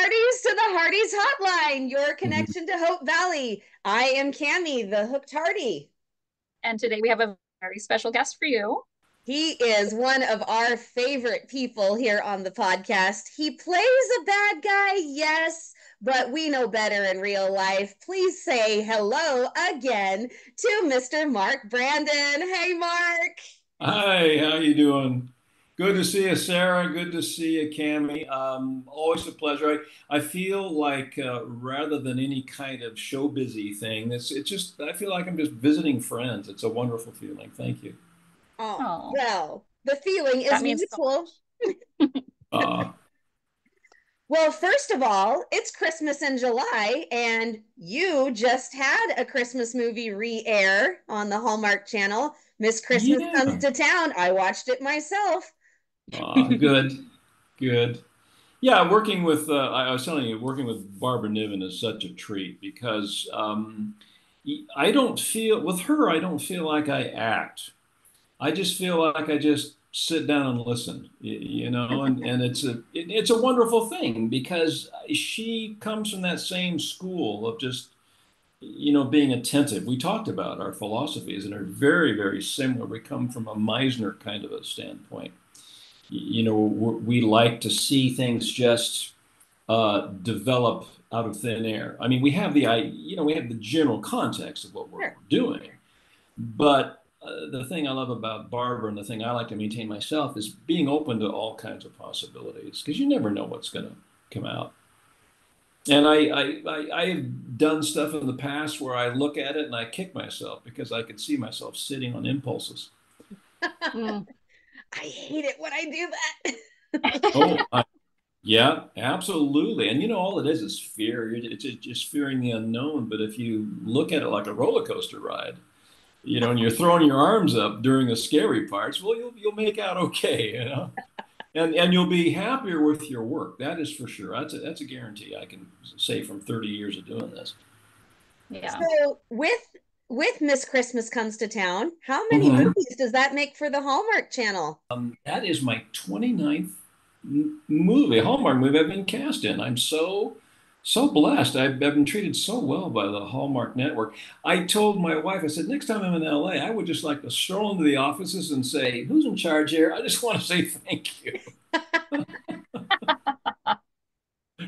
Hardee's to the Hardee's Hotline, your connection to Hope Valley. I am Cammie, the Hooked Hardee. And today we have a very special guest for you. He is one of our favorite people here on the podcast. He plays a bad guy, yes, but we know better in real life. Please say hello again to Mr. Mark Brandon. Hey, Mark. Hi, how you doing? Good to see you, Sarah. Good to see you, Cammie. Always a pleasure. I feel like rather than any kind of show busy thing, it's just I feel like I'm just visiting friends. It's a wonderful feeling. Thank you. Oh, Oh, well, the feeling is that means so mutual. much. Uh, Well, first of all, it's Christmas in July, and you just had a Christmas movie re-air on the Hallmark Channel. Miss Christmas Comes yeah. to Town. I watched it myself. Good, good. Yeah, working with I was telling you, working with Barbara Niven is such a treat because I don't feel with her. I don't feel like I act. I just feel like I just sit down and listen, and it's a wonderful thing because she comes from that same school of just, being attentive. We talked about our philosophies and are very, very similar. We come from a Meisner kind of a standpoint. We like to see things just develop out of thin air. I mean, we have the general context of what we're Sure. doing, but the thing I love about Barbara and the thing I like to maintain myself is being open to all kinds of possibilities because you never know what's going to come out. And I've done stuff in the past where I look at it and I kick myself because I could see myself sitting on impulses. Mm. I hate it when I do Oh, that. yeah, absolutely. And all it is fear. It's just fearing the unknown. But if you look at it like a roller coaster ride, and you're throwing your arms up during the scary parts, well, you'll make out okay. And you'll be happier with your work. That is for sure. That's a guarantee. I can say from 30 years of doing this. Yeah. So with Miss Christmas Comes to Town, how many Mhm. movies does that make for the Hallmark Channel? That is my 29th movie, Hallmark movie I've been cast in. I'm so blessed. I've been treated so well by the Hallmark Network. I told my wife, I said, next time I'm in LA, I would just like to stroll into the offices and say, who's in charge here? I just want to say thank you.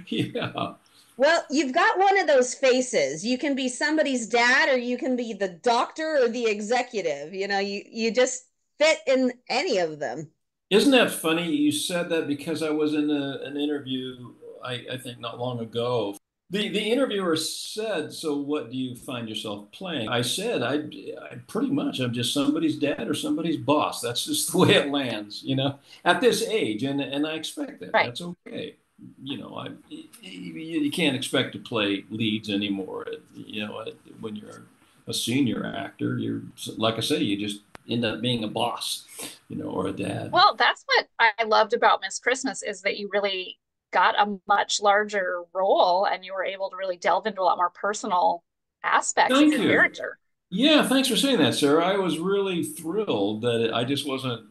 Yeah. Well, you've got one of those faces. You can be somebody's dad or you can be the doctor or the executive. You just fit in any of them. Isn't that funny? You said that because I was in an interview, I think not long ago. The interviewer said, "So what do you find yourself playing?" I said, I pretty much I'm just somebody's dad or somebody's boss. That's just the way it lands, at this age, and I expect that. Right. That's okay. You can't expect to play leads anymore. When you're a senior actor, you're like I say, you just end up being a boss, or a dad. Well, that's what I loved about Miss Christmas is that you really got a much larger role and you were able to really delve into a lot more personal aspects of Thank your you. character. Yeah, thanks for saying that, Sarah. I was really thrilled that I just wasn't,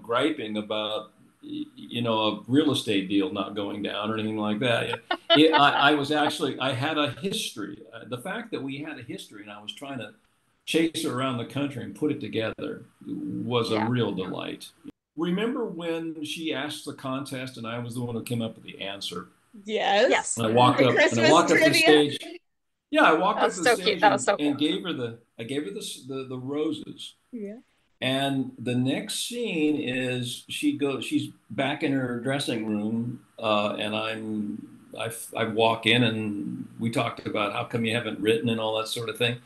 griping about, a real estate deal not going down or anything like that. I was actually, I had a history. The fact that we had a history and I was trying to chase her around the country and put it together was a Yeah. real delight. Remember when she asked the contest and I was the one who came up with the answer? Yes. Yes. And I walked The up and I Christmas walked up the trivia. stage. Yeah, I walked That up was to the so cute. stage That was so and cool. gave her the roses. Yeah. And the next scene is she's back in her dressing room, and I walk in and we talked about how come you haven't written and all that sort of thing.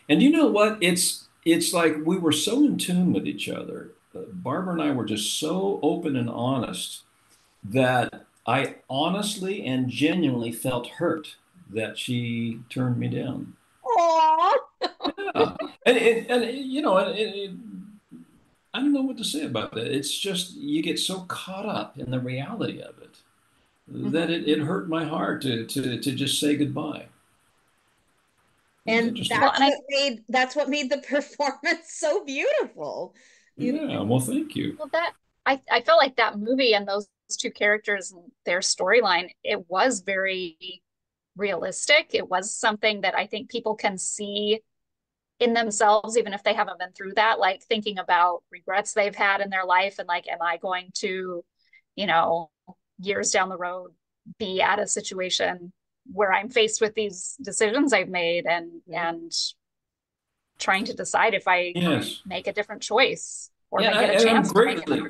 And you know what? It's like we were so in tune with each other. Barbara and I were just so open and honest that I honestly and genuinely felt hurt that she turned me down. Aw. Yeah, and I don't know what to say about that. It's just you get so caught up in the reality of it that Hmm. it hurt my heart to just say goodbye. It was And interesting. Well, and I that's what made the performance so beautiful. You know? Yeah, well, thank you. well that I felt like that movie and those two characters and their storyline, it was very realistic. It was something that I think people can see in themselves, even if they haven't been through that, like thinking about regrets they've had in their life and like, am I going to, you know, years down the road be at a situation where I'm faced with these decisions I've made and trying to decide if I Yes. make a different choice or if Yeah, I get a and I'm chance to make it. greatly.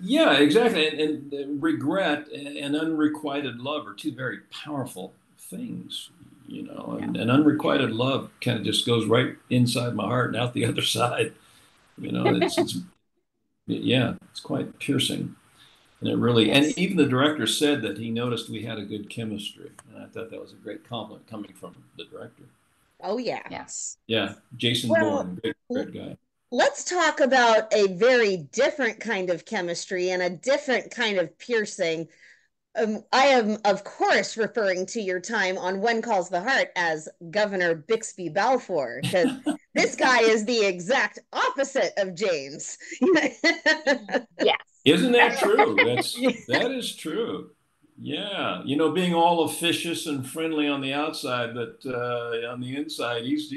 Yeah, exactly. And regret and unrequited love are two very powerful things, you know. Yeah. And unrequited love kind of just goes right inside my heart and out the other side. You know, it's yeah, it's quite piercing. And it really, and Yes. even the director said that he noticed we had a good chemistry. And I thought that was a great compliment coming from the director. Oh, yeah. Yes. Yeah, Jason Well, Bourne, great guy. let's talk about a very different kind of chemistry and a different kind of piercing. I am, of course, referring to your time on One Calls the Heart as Governor Bixby Balfour, because this guy is the exact opposite of James. Yes. Isn't that true? That is true. Yeah, you know, being all officious and friendly on the outside, but on the inside, he's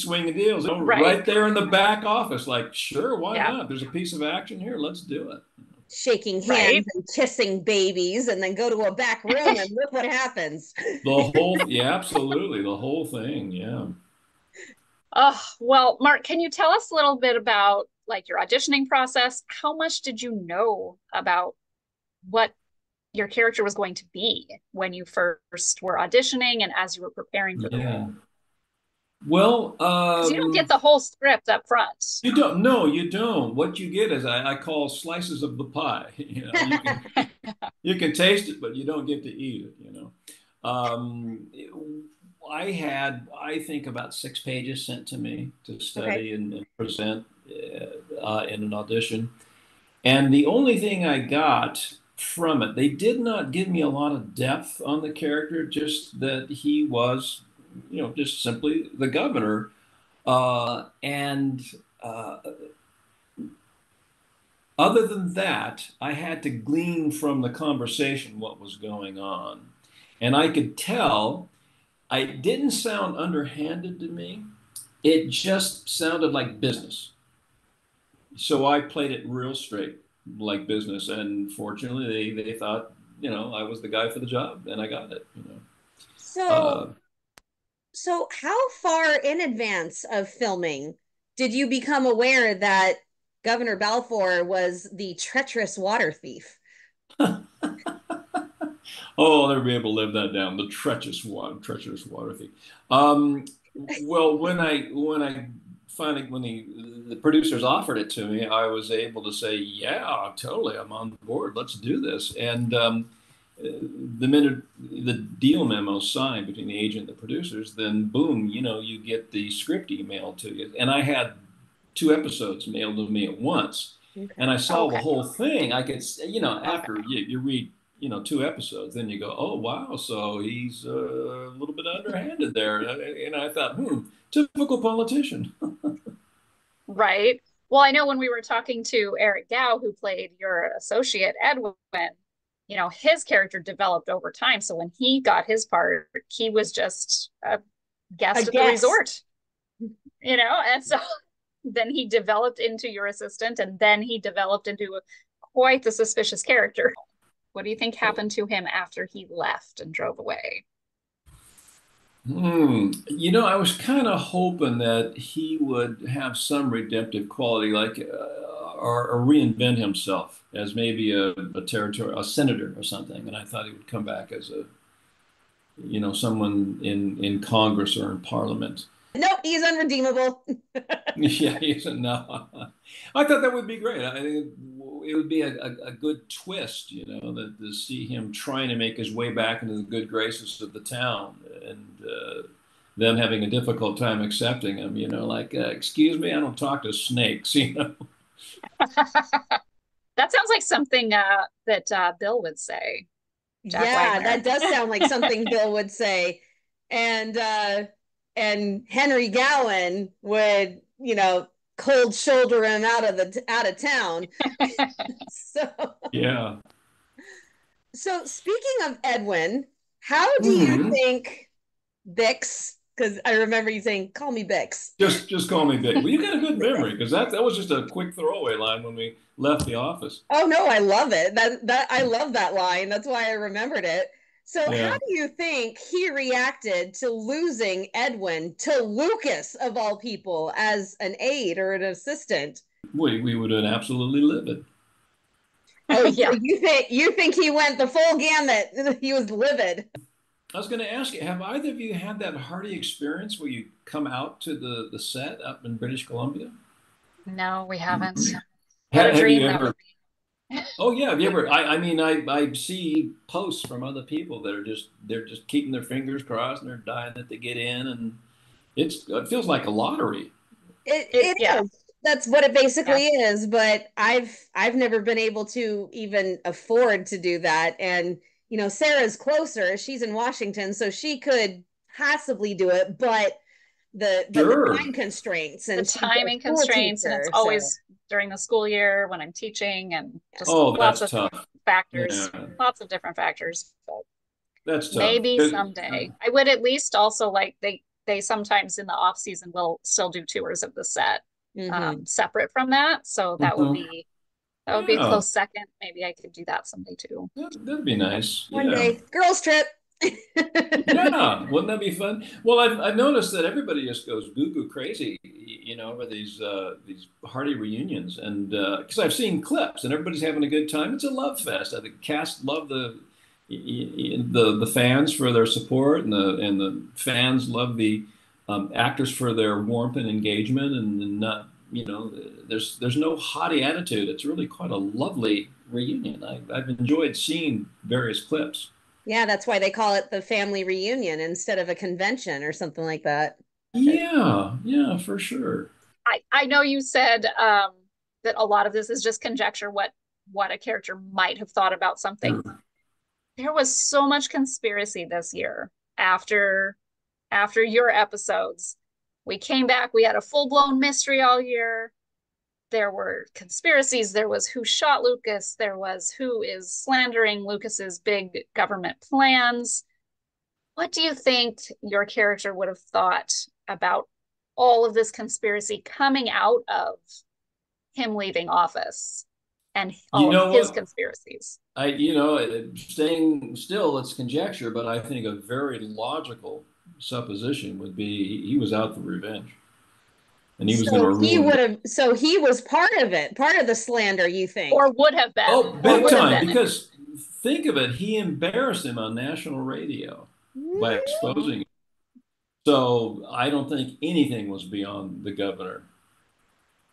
swinging deals. You know, Right. right there in the back office. Like, sure, why Yeah. not? There's a piece of action here. Let's do it. Shaking hands Right. and kissing babies, and then go to a back room and look what happens. Yeah, absolutely, the whole thing. Yeah. Oh, well, Mark, can you tell us a little bit about like your auditioning process? How much did you know about what your character was going to be when you first were auditioning and as you were preparing for the Yeah. role? Well, Because you don't get the whole script up front. you don't. No, you don't. What you get is I call slices of the pie. You know, you can taste it, but you don't get to eat it. You know, I had I think about 6 pages sent to me to Okay. study and present in an audition, and the only thing I got from it, they did not give me a lot of depth on the character, just that he was, you know, just simply the governor, and. Uh, Other than that, I had to glean from the conversation what was going on. And I could tell it didn't sound underhanded to me. It just sounded like business. So I played it real straight, like business. And fortunately, they thought, you know, I was the guy for the job and I got it, you know. So, so how far in advance of filming did you become aware that Governor Balfour was the treacherous water thief? Oh, I'll never be able to live that down. The treacherous water thief. Um, well, when I finally when the producers offered it to me, I was able to say, yeah, totally, I'm on board. Let's do this. And the minute the deal memo signed between the agent and the producers, then boom, you know, you get the script emailed to you. And I had 2 episodes mailed to me at once, and Okay. I saw the Okay. whole thing. I could, you know, Okay. after you read, you know, 2 episodes, then you go, oh wow, so he's a little bit underhanded there. And I thought, typical politician. Right. Well, I know when we were talking to Eric Gow, who played your associate Edwin, you know, his character developed over time. So when he got his part, he was just a A guest at the guest. resort, you know, and so then he developed into your assistant and then he developed into quite the suspicious character. What do you think happened to him after he left and drove away? You know, I was kind of hoping that he would have some redemptive quality, like or reinvent himself as maybe a senator or something. And I thought he would come back as a, you know, someone in Congress or in Parliament. Nope, he's unredeemable. Yeah, he said no. I thought that would be great. I think it would be a good twist, you know, that to see him trying to make his way back into the good graces of the town and them having a difficult time accepting him, you know, like, excuse me, I don't talk to snakes, you know. That sounds like something that Bill would say, Jack Yeah, Wagner. that does sound like something Bill would say. And Henry Gowan would, you know, cold shoulder him out of town. So Yeah. So speaking of Edwin, how do you Mhm. think Bix, because I remember you saying, call me Bix. Just call me Vic. Well, you got a good memory because that was just a quick throwaway line when we left the office. Oh no, I love it. That I love that line. That's why I remembered it. So how Yeah, do you think he reacted to losing Edwin to Lucas of all people as an aide or an assistant? we would have been absolutely livid. Oh, so Yeah. you think he went the full gamut? He was livid. I was going to ask you, have either of you had that hearty experience where you come out to the set up in British Columbia? No, we haven't. What a Have you dream that ever? would be. Oh yeah, have you ever? I mean, I see posts from other people that are they're just keeping their fingers crossed and they're dying that they get in, and it feels like a lottery. It, It yeah, is. That's what it yeah. basically is. But I've never been able to even afford to do that. And Sarah's closer. She's in Washington, so she could possibly do it. But the Sure. time constraints, The and she's a timing school constraints, and it's teacher, so always during the school year when I'm teaching, and just Oh, lots that's of tough. Yeah, factors, lots of different factors. But that's tough. maybe someday. I would at least also like they sometimes in the off season will still do tours of the set mhm. separate from that. So Mhm. that would be a Yeah, close second. Maybe I could do that someday too. that'd be nice. One Yeah. day, girls trip. Yeah, wouldn't that be fun? Well, I've noticed that everybody just goes goo goo crazy, over these hearty reunions, and because I've seen clips and everybody's having a good time. It's a love fest. The cast love the fans for their support, and the fans love the actors for their warmth and engagement, and not there's no haughty attitude. It's really quite a lovely reunion. I've enjoyed seeing various clips. Yeah, that's why they call it the family reunion instead of a convention or something like that. Yeah, yeah, for sure. I know you said that a lot of this is just conjecture what a character might have thought about something. Sure. There was so much conspiracy this year after your episodes. We came back, we had a full-blown mystery all year. There were conspiracies. There was who shot Lucas. There was who is slandering Lucas's big government plans. What do you think your character would have thought about all of this conspiracy coming out of him leaving office and You all of know his what? conspiracies? Staying still, it's conjecture, but I think a very logical supposition would be he was out for revenge, and he was going to ruin. So he was part of it, part of the slander, you think? Or would have been, Oh, or big would have time! been. Because think of it, he embarrassed him on national radio by Mhm. exposing him. So I don't think anything was beyond the governor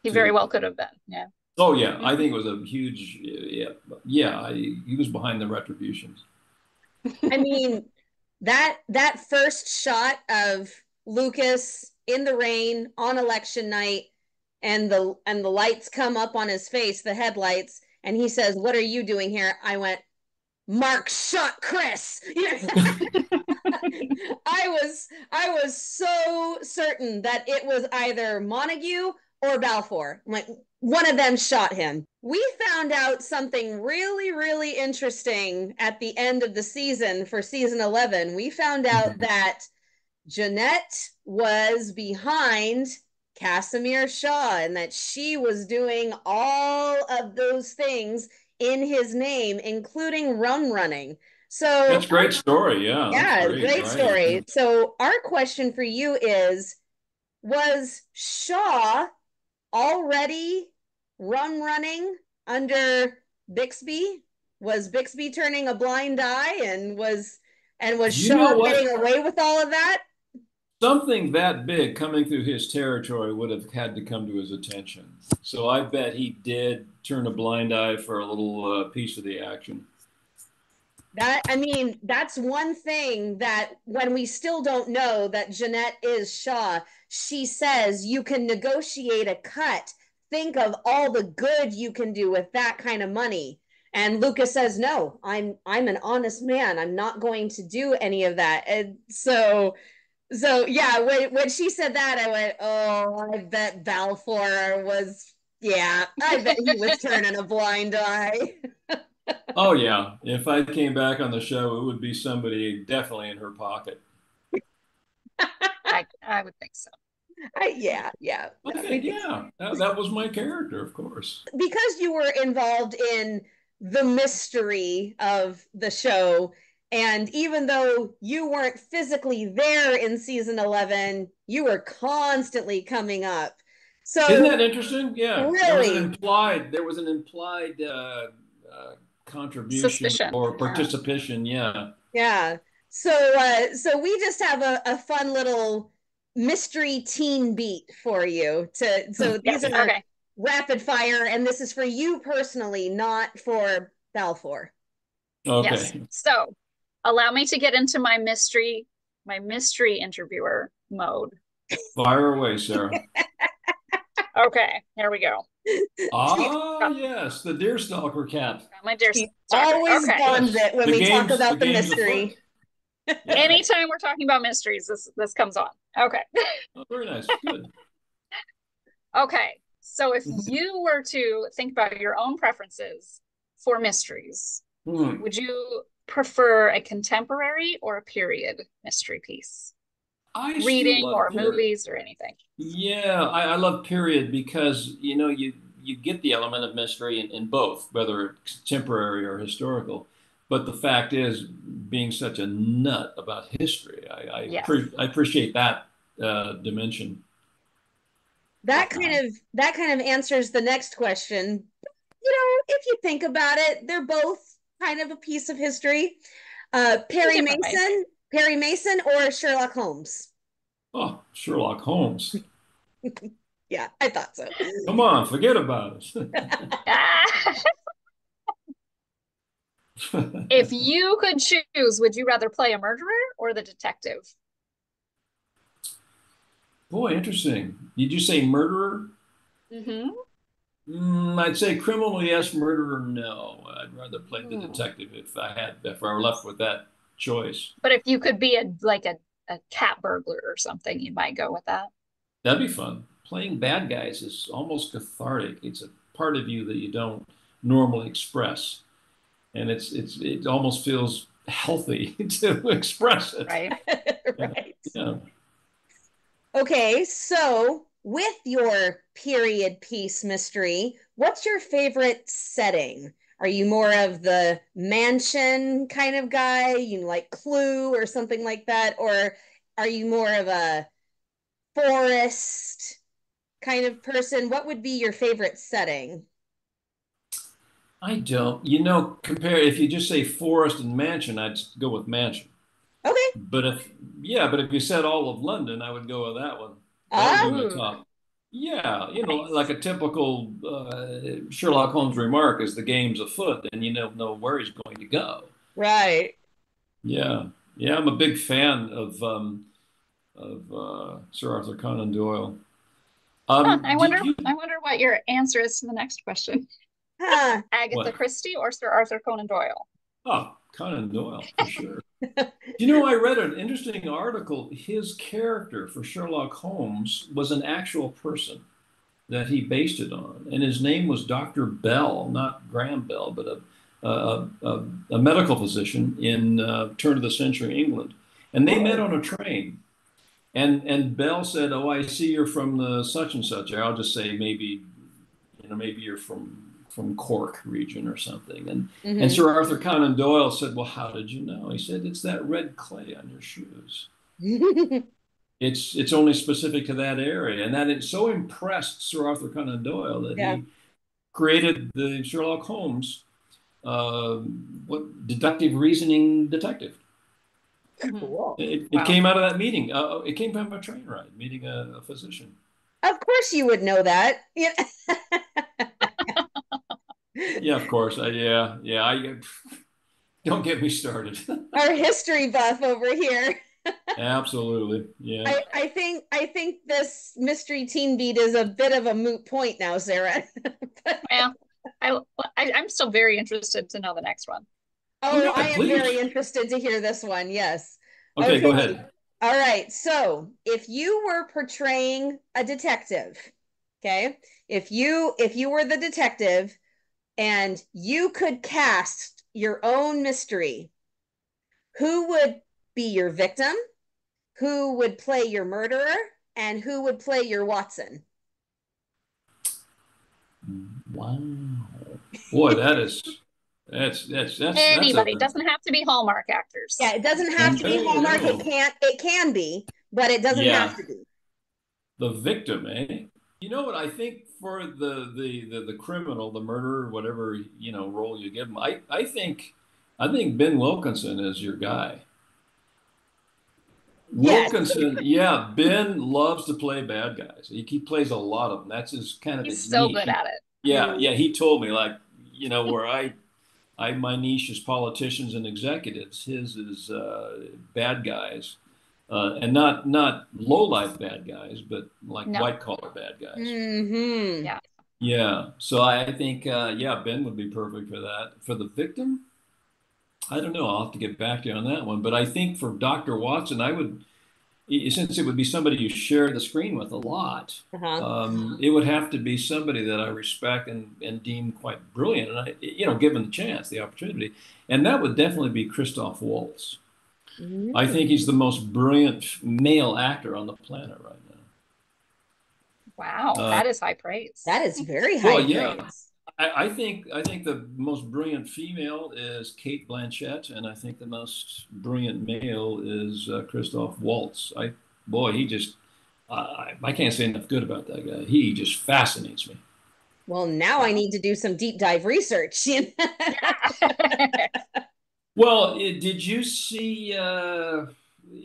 He very to. well could have been. Yeah. Oh yeah, I think it was a huge. Yeah, yeah. He was behind the retributions. I mean, that first shot of Lucas in the rain on election night, and the lights come up on his face, the headlights, and he says, "What are you doing here?" I went, "Mark shot Chris." I was so certain that it was either Montague or Balfour. I'm like, one of them shot him. We found out something really, really interesting at the end of the season for season 11. We found out that Jeanette was behind Casimir Shaw and that she was doing all of those things in his name, including rum running. So, That's a great story. Yeah, that's yeah, great. great Right. story. So, our question for you is, was Shaw already rum running under Bixby? Was Bixby turning a blind eye, and was You Shaw know what? getting away with all of that? Something that big coming through his territory would have had to come to his attention. So I bet he did turn a blind eye for a little piece of the action. I mean, that's one thing that when we still don't know that Jeanette is Shaw, she says you can negotiate a cut. Think of all the good you can do with that kind of money. And Lucas says, "No, I'm an honest man. I'm not going to do any of that." And so yeah, when she said that, I went, "Oh, I bet Balfour was, yeah, I bet he was turning a blind eye." Oh yeah. If I came back on the show, it would be somebody definitely in her pocket. I would think so. Yeah. Okay, yeah. That was my character, of course. Because you were involved in the mystery of the show, and even though you weren't physically there in season 11, you were constantly coming up. Isn't So that interesting? Yeah, really, there was an implied contribution Suspicion. or Yeah. participation. Yeah. yeah. So we just have a fun little mystery teen beat for you. So these Yes. are Okay. rapid fire, and this is for you personally, not for Balfour. Yes. Okay. So allow me to get into my mystery interviewer mode. Fire away, Sarah. Okay, here we go. Ah, yes, the deerstalker cat. Got my deer She stalker. always Okay. guns Yes, it when we talk the about the game's afoot. mystery. Yeah. Anytime we're talking about mysteries, this comes on. Okay. Oh, very nice. Good. Okay. So if you were to think about your own preferences for mysteries, Hmm. would you prefer a contemporary or a period mystery piece? I still Reading love or period. movies or anything? Yeah, I love period because you get the element of mystery in both, whether it's contemporary or historical. But the fact is, being such a nut about history, Yes, I appreciate that dimension. definitely. That kind of answers the next question. If you think about it, they're both kind of a piece of history. In different ways. Perry Mason, or Sherlock Holmes. Oh, Sherlock Holmes. Yeah, I thought so. Come on, forget about If it. you could choose, would you rather play a murderer or the detective? Boy, interesting. Did you say murderer? Mm-hmm. I'd say criminal, yes. Murderer, no. I'd rather play the Hmm. detective if I were left with that choice. But if you could be a cat burglar or something, you might go with that. That'd be fun. Playing bad guys is almost cathartic. It's a part of you that you don't normally express, and it almost feels healthy to express it. Right. Yeah. Right. Yeah. Okay, so with your period piece mystery, what's your favorite setting? Are you more of the mansion kind of guy, like Clue or something like that? Or are you more of a forest kind of person? What would be your favorite setting? I don't. Compare if you just say forest and mansion, I'd go with mansion. Okay. But if you said all of London, I would go with that one. That would Ah, be my Ooh, top. Yeah, like nice. a typical Sherlock Holmes remark is the game's afoot, and you don't know where he's going to go. right. Yeah, yeah, I'm a big fan of Sir Arthur Conan Doyle. Huh, Did you I wonder what your answer is to the next question. Huh. Agatha what? Christie or Sir Arthur Conan Doyle? Oh, Conan Doyle for sure. I read an interesting article. His character for Sherlock Holmes was an actual person that he based it on, and his name was Dr. Bell, not Graham Bell, but a medical physician in turn of the century England, and they met Oh, on a train. And Bell said, "Oh, I see you're from the such and such." I'll just say maybe you're from Cork region or something. And mm-hmm. Sir Arthur Conan Doyle said, "Well, how did you know?" He said, "It's that red clay on your shoes. It's only specific to that area." And that it so impressed Sir Arthur Conan Doyle that Yeah. he created the Sherlock Holmes uh, what deductive reasoning detective. Mhm. Cool. It Wow. came out of that meeting. It came from a train ride, meeting a physician. Of course you would know that. Yeah. Yeah, of course. Yeah. Don't get me started. Our history buff over here. Absolutely. Yeah. I think this mystery teen beat is a bit of a moot point now, Sarah. Well, I, I'm still very interested to know the next one. Oh Oh, I yeah, am very please. interested to hear this one. Yes. Okay, go Okay. ahead. All right. So, if you were portraying a detective, okay? If you were the detective and you could cast your own mystery, who would be your victim, who would play your murderer, and who would play your Watson? Wow. Boy, that's Anybody. It a doesn't have to be Hallmark actors. Yeah, it doesn't have to be Hallmark. no. It can be, but it doesn't Yeah, have to be. the victim, eh? You know what? I think for the criminal, the murderer, whatever role you give him, I think Ben Wilkinson is your guy. Yes. Wilkinson, yeah, Ben loves to play bad guys. He plays a lot of them. That's his kind of He's his so niche. good at it. Yeah. He told me like, where I my niche is politicians and executives. His is bad guys, and not low life bad guys, but like No. white collar bad guys. Mm-hmm. Yeah. Yeah. So I think Ben would be perfect for that. For the victim, I don't know. I'll have to get back to you on that one. But I think for Dr. Watson, I would, since it would be somebody you share the screen with a lot, Uh-huh. it would have to be somebody that I respect and deem quite brilliant, and given the chance, the opportunity, and that would definitely be Christoph Waltz. I think he's the most brilliant male actor on the planet right now. Wow, that is high praise. That is very high yeah. praise. I think the most brilliant female is Kate Blanchett, and I think the most brilliant male is Christoph Waltz. He just I can't say enough good about that guy. He just fascinates me. Well, now I need to do some deep dive research. Well, did you see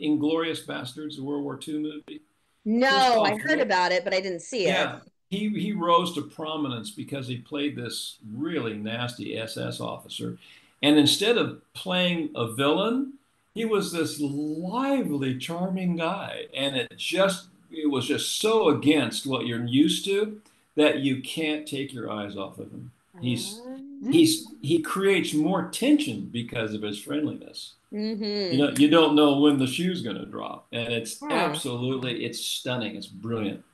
Inglorious Bastards, the World War II movie? No, I heard about it, but I didn't see it. Yeah, he rose to prominence because he played this really nasty SS officer. And instead of playing a villain, he was this lively, charming guy. And it was just so against what you're used to that you can't take your eyes off of him. He creates more tension because of his friendliness. Mm-hmm. You don't know when the shoe's going to drop, and it's it's stunning. It's brilliant.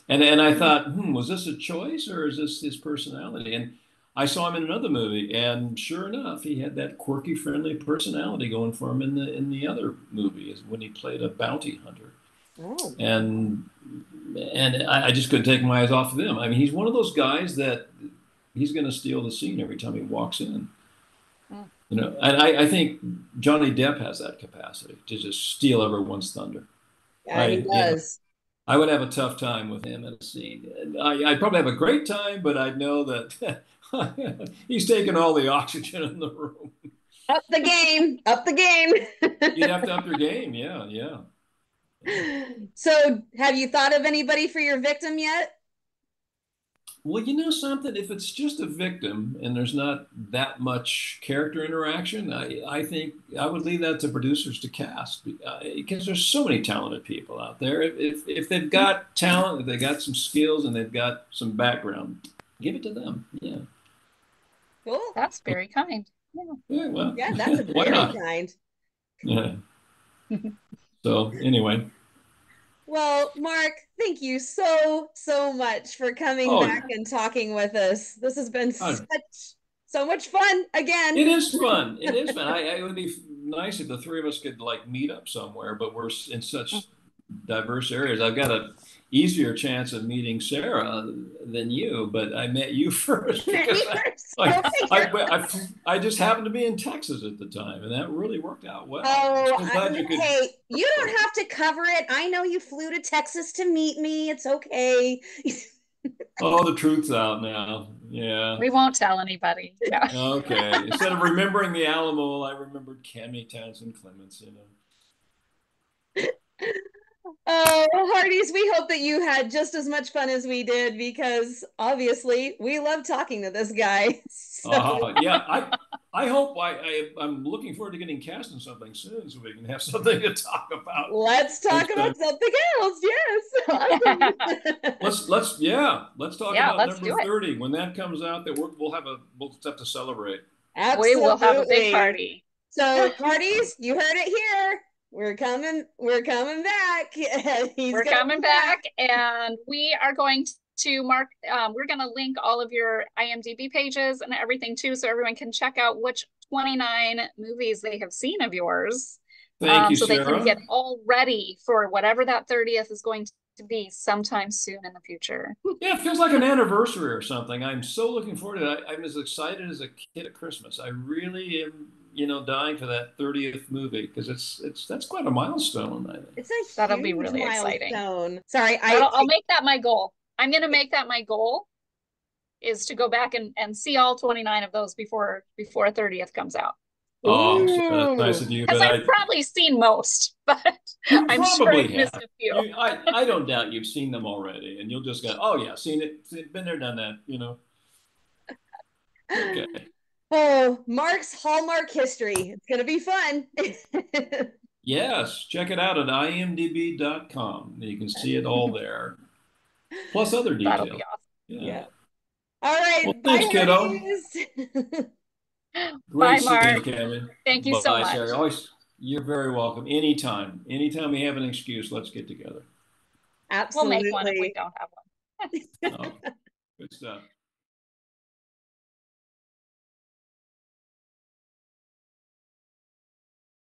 And I thought, was this a choice or is this his personality? And I saw him in another movie, and sure enough, he had that quirky, friendly personality going for him in the other movie, is when he played a bounty hunter. Oh. And I just couldn't take my eyes off of him. I mean, he's one of those guys that he's going to steal the scene every time he walks in. And I think Johnny Depp has that capacity to just steal everyone's thunder. Yeah, he does. I would have a tough time with him in a scene. I'd probably have a great time, but I'd know that he's taking all the oxygen in the room. Up the game. You'd have to up your game. Yeah. So have you thought of anybody for your victim yet? Well, you know something? If it's just a victim and there's not that much character interaction, I think I would leave that to producers to cast because there's so many talented people out there. If they've got talent, if they got some skills, and they've got some background, give it to them. Yeah. Cool. That's very kind. Yeah, that's a very kind. Yeah. So anyway. Well, Mark, thank you so much for coming back and talking with us. This has been so much fun again. It is fun. It would be nice if the three of us could meet up somewhere, but we're in such diverse areas. I've got a easier chance of meeting Sarah than you, but I met you first because I just happened to be in Texas at the time, and that really worked out well. Hey, you don't have to cover it. I know you flew to Texas to meet me. It's okay. Oh, the truth's out now. Yeah. We won't tell anybody. Yeah. Okay. Instead of remembering the Alamo, I remembered Cammie Townsend Clements, Oh, Hearties, we hope that you had just as much fun as we did, because obviously we love talking to this guy. Yeah, I hope I'm looking forward to getting cast in something soon so we can have something to talk about. Let's talk about something else. Yes. Awesome. let's talk about number 30. When that comes out, that we'll have to celebrate. Absolutely. We will have a big party. So, Hearties, you heard it here. We're coming back. We're coming back, and we are going to Mark, we're going to link all of your IMDb pages and everything too, so everyone can check out which 29 movies they have seen of yours. Thank you, so Sarah. they can get all ready for whatever that 30th is going to be sometime soon in the future. Yeah, it feels like an anniversary or something. I'm so looking forward to it. I'm as excited as a kid at Christmas. I really am, dying for that 30th movie because that's quite a milestone, I think. It's a That'll huge be really exciting. milestone. Sorry, I'll make that my goal. I'm going to make that my goal, is to go back and see all 29 of those before 30th comes out. Oh, so that's nice of you. Because But I've probably seen most, but you I'm sure probably I've missed have. a few. I don't doubt you've seen them already, and you'll just go, oh yeah, seen it, been there, done that. Okay. Oh, Mark's Hallmark history. It's gonna be fun. Yes, check it out at imdb.com. You can see it all there, plus other That'll details. be awesome. Yeah. All right. Well, Bye, thanks, kiddo. Hercules. Bye, Great Mark. seeing you, Kevin. Thank you so much. Sarah. Always, you're very welcome. Anytime. Anytime we have an excuse, let's get together. Absolutely. We'll make one if we don't have one. Oh, good stuff.